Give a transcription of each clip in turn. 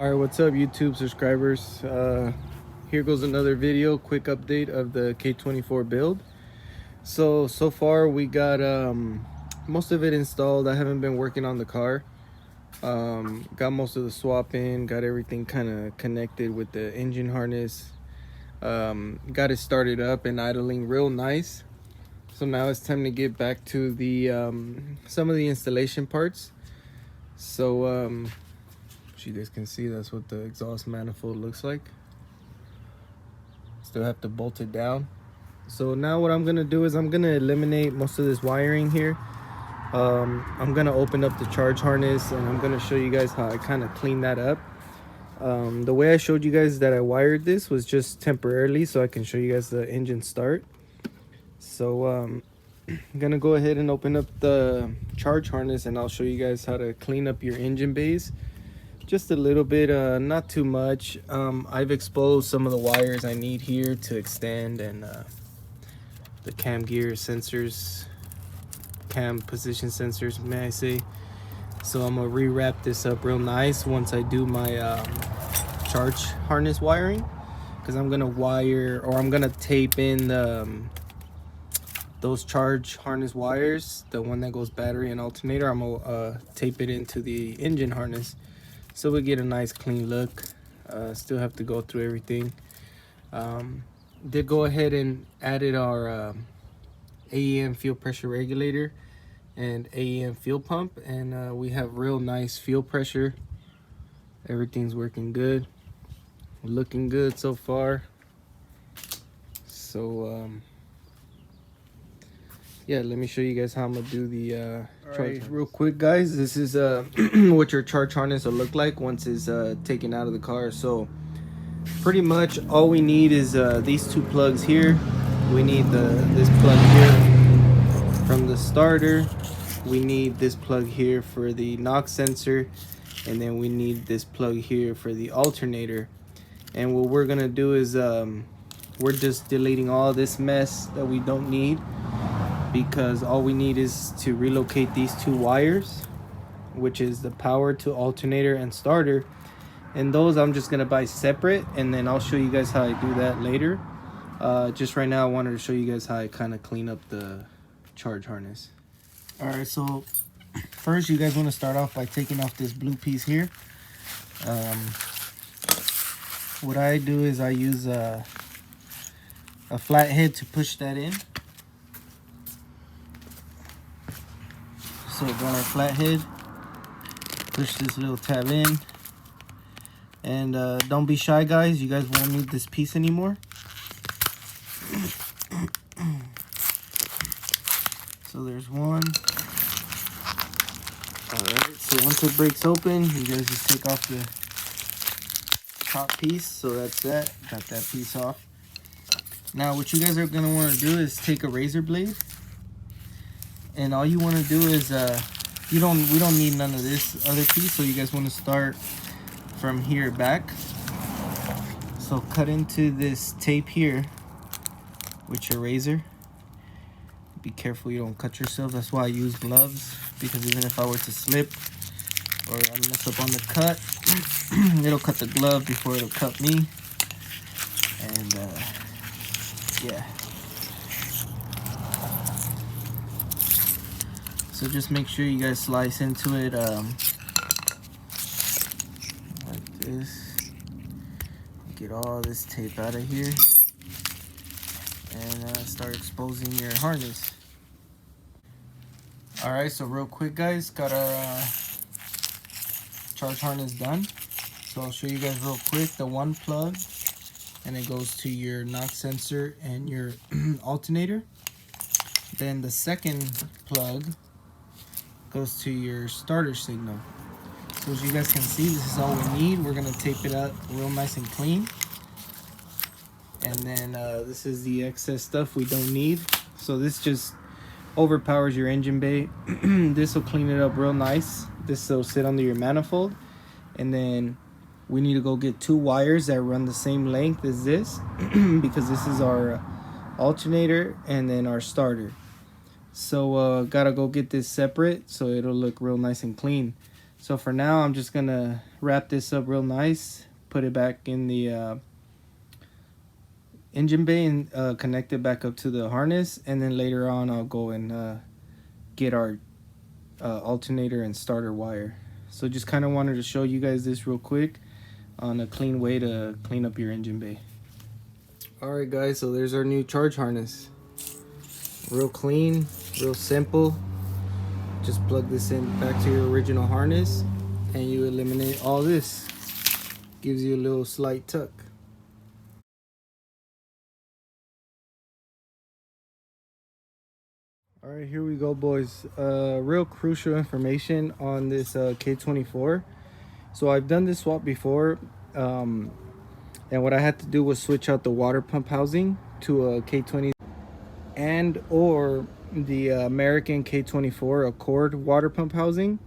All right, what's up YouTube subscribers? Here goes another video, quick update of the K24 build. So far we got most of it installed. I haven't been working on the car. Got most of the swap in, got everything kind of connected with the engine harness. Got it started up and idling real nice. So now it's time to get back to the some of the installation parts. So you guys can see that's what the exhaust manifold looks like. Still have to bolt it down. So now what I'm gonna do is I'm gonna eliminate most of this wiring here. I'm gonna open up the charge harness and I'm gonna show you guys how I kind of clean that up. The way I showed you guys that I wired this was just temporarily so I can show you guys the engine start. So I'm gonna go ahead and open up the charge harness and I'll show you guys how to clean up your engine bays. Just a little bit, not too much. I've exposed some of the wires I need here to extend, and the cam gear sensors, cam position sensors, may I say. So I'm gonna rewrap this up real nice once I do my charge harness wiring, because I'm gonna wire, or I'm gonna tape in those charge harness wires, the one that goes battery and alternator. I'm gonna tape it into the engine harness, so we get a nice clean look. Still have to go through everything. Did go ahead and added our AEM fuel pressure regulator and AEM fuel pump, and we have real nice fuel pressure. Everything's working good, looking good so far. So yeah, let me show you guys how I'm gonna do the charge real quick, guys. This is what your charge harness will look like once it's taken out of the car. So pretty much all we need is these two plugs here. We need this plug here from the starter. We need this plug here for the NOx sensor, and then we need this plug here for the alternator. And what we're gonna do is we're just deleting all this mess that we don't need, because all we need is to relocate these two wires, which is the power to alternator and starter, and those I'm just gonna buy separate, and then I'll show you guys how I do that later. Just right now I wanted to show you guys how I kind of clean up the charge harness. All right, so first you guys want to start off by taking off this blue piece here. What I do is I use a flathead to push that in. So got our flathead, push this little tab in, and don't be shy, guys, you guys won't need this piece anymore. So there's one. Alright, so once it breaks open, you guys just take off the top piece. So that's that, got that piece off. Now what you guys are going to want to do is take a razor blade, and all you want to do is we don't need none of this other piece, so you guys want to start from here back. So cut into this tape here with your razor. Be careful you don't cut yourself. That's why I use gloves, because even if I were to slip or I mess up on the cut, it'll cut the glove before it'll cut me. And yeah, so just make sure you guys slice into it like this. Get all this tape out of here and start exposing your harness. All right, so real quick, guys, got our charge harness done. So I'll show you guys real quick. The one plug, and it goes to your NOx sensor and your alternator. Then the second plug goes to your starter signal. So as you guys can see, this is all we need. We're gonna tape it up real nice and clean. And then this is the excess stuff we don't need. So this just overpowers your engine bay. This will clean it up real nice. This will sit under your manifold. And then we need to go get two wires that run the same length as this, because this is our alternator and then our starter. So gotta go get this separate so it'll look real nice and clean. So for now, I'm just gonna wrap this up real nice, put it back in the engine bay and connect it back up to the harness, and then later on I'll go and get our alternator and starter wire. So just kind of wanted to show you guys this real quick on a clean way to clean up your engine bay. Alright guys, so there's our new charge harness. Real clean, real simple. Just plug this in back to your original harness and you eliminate all this. Gives you a little slight tuck. All right, here we go, boys. Real crucial information on this K24. So I've done this swap before, and what I had to do was switch out the water pump housing to a K20 and or the American K24 Accord water pump housing.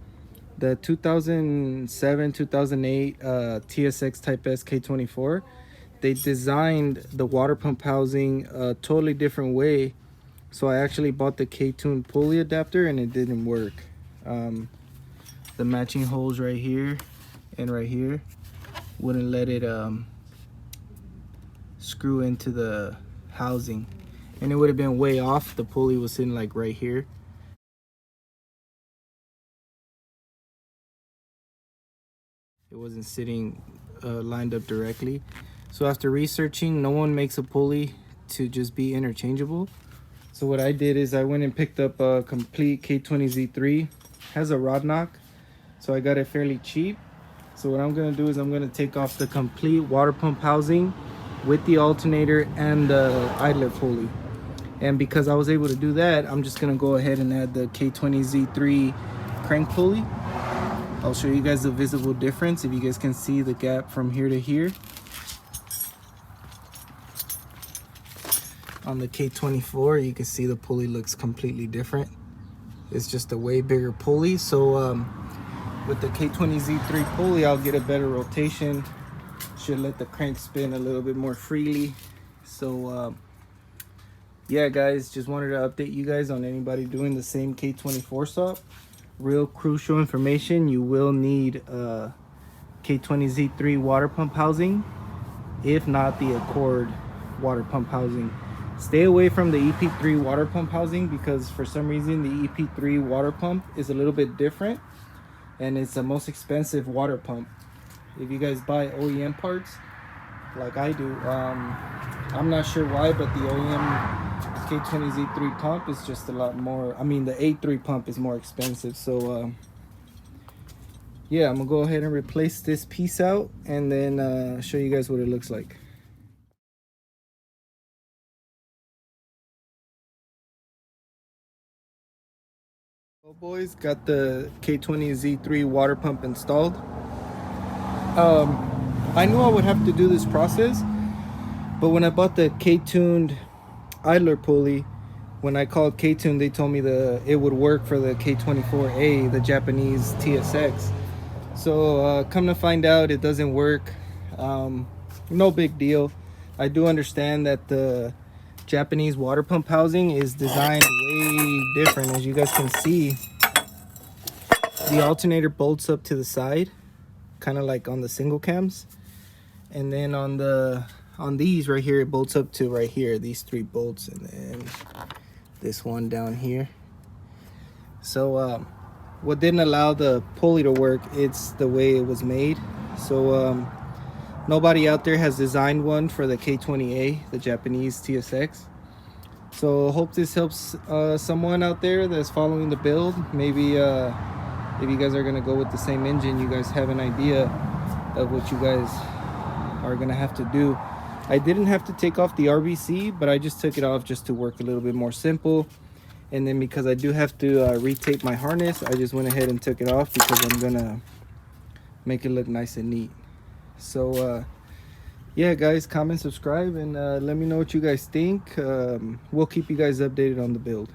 The 2007 2008 TSX Type S K24, they designed the water pump housing a totally different way. So I actually bought the K-tuned pulley adapter and it didn't work. The matching holes right here and right here wouldn't let it screw into the housing, and it would have been way off. The pulley was sitting like right here. It wasn't sitting lined up directly. So after researching, no one makes a pulley to just be interchangeable. So what I did is I went and picked up a complete K20Z3. Has a rod knock, so I got it fairly cheap. So what I'm gonna do is I'm gonna take off the complete water pump housing with the alternator and the idler pulley. And because I was able to do that, I'm just gonna go ahead and add the K20Z3 crank pulley. I'll show you guys the visible difference if you guys can see the gap from here to here. On the K24, you can see the pulley looks completely different. It's just a way bigger pulley. So with the K20Z3 pulley, I'll get a better rotation. Should let the crank spin a little bit more freely. So yeah guys, just wanted to update you guys on anybody doing the same K24 swap. Real crucial information, you will need a K20Z3 water pump housing, if not the Accord water pump housing. Stay away from the EP3 water pump housing because for some reason the EP3 water pump is a little bit different and it's the most expensive water pump. If you guys buy OEM parts like I do, I'm not sure why, but the OEM K20Z3 pump is just a lot more, I mean the A3 pump is more expensive. So yeah, I'm gonna go ahead and replace this piece out and then show you guys what it looks like. Well boys, got the K20Z3 water pump installed. I knew I would have to do this process, but when I bought the K-tuned idler pulley, when I called K-tuned, they told me it would work for the K24a, the Japanese TSX. So come to find out, it doesn't work. No big deal. I do understand that the Japanese water pump housing is designed way different. As you guys can see, the alternator bolts up to the side, kind of like on the single cams, and then on these right here, it bolts up to right here, these 3 bolts, and then this one down here. So what didn't allow the pulley to work, it's the way it was made. So nobody out there has designed one for the K20a, the Japanese TSX. So hope this helps someone out there that's following the build. Maybe if you guys are gonna go with the same engine, you guys have an idea of what you guys are gonna have to do. I didn't have to take off the RBC, but I just took it off just to work a little bit more simple. And then because I do have to retape my harness, I just went ahead and took it off because I'm gonna make it look nice and neat. So yeah guys, comment, subscribe, and let me know what you guys think. We'll keep you guys updated on the build.